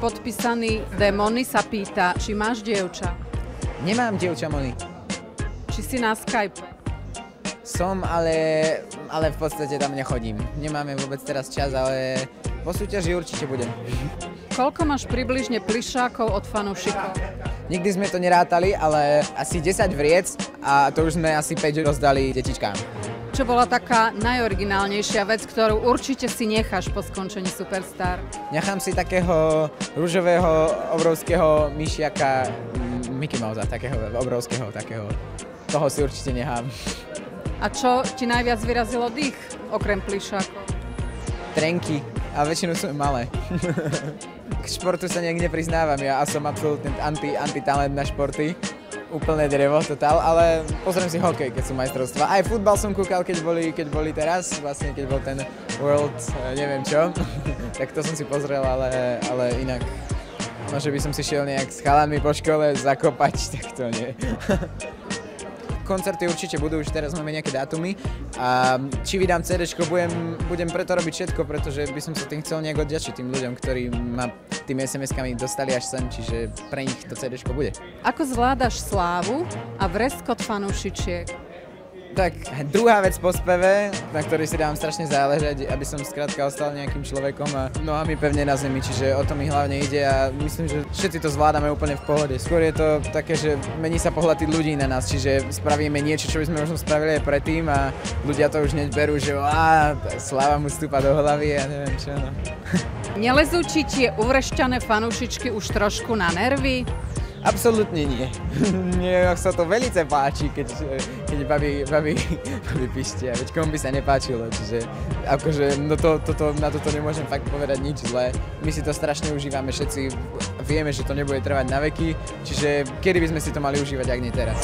podpísaný Demony sa pýta, či máš dievča. Nemám dievča, Moni. Či si na Skype. Som, ale v podstate tam nechodím. Nemáme vôbec teraz čas, ale po súťaži určite budem. Koľko máš približne plišákov od fanúšikov? Nikdy sme to nerátali, ale asi 10 vriec a to už sme asi 5 rozdali detičkám. Čo bola taká najoriginálnejšia vec, ktorú určite si necháš po skončení Superstar? Nechám si takého ružového, obrovského myšiaka, Mickey Mousea, takého obrovského, takého. Toho si určite nechám. A čo ti najviac vyrazilo dých, okrem plišákov? Trenky a väčšinou sú malé. K športu sa niekde priznávam, ja som absolútne anti-talent na športy. Úplné drevo, totál, ale pozriem si hokej, keď sú majstrovstvá. Aj futbal som kúkal, keď boli teraz, vlastne keď bol ten World, neviem čo. Tak to som si pozrel, ale inak, no, že by som si šiel nejak s chalanmi po škole zakopať, tak to nie. Koncerty určite budú, už teraz máme nejaké dátumy a či vydám CDčko, budem preto robiť všetko, pretože by som sa tým chcel nejak odďačiť tým ľuďom, ktorí ma tými SMS-kami dostali až sem, čiže pre nich to CDčko bude. Ako zvládaš slávu a vreskot fanúšičiek? Tak, druhá vec po speve, na ktorej si dávam strašne záležať, aby som skrátka ostal nejakým človekom a nohami pevne na zemi, čiže o to mi hlavne ide a myslím, že všetci to zvládame úplne v pohode. Skôr je to také, že mení sa pohľad tých ľudí na nás, čiže spravíme niečo, čo by sme možno spravili aj predtým a ľudia to už hneď berú, že sláva mu stúpa do hlavy a neviem čo. No. Nelezú ti tie uvrešťané fanúšičky už trošku na nervy? Absolútne nie. Mne sa to veľmi páči, keď babi pištia, veď komu by sa nepáčilo, čiže akože no na toto nemôžem fakt povedať nič zlé. My si to strašne užívame všetci, vieme, že to nebude trvať na veky, čiže kedy by sme si to mali užívať, ak nie teraz.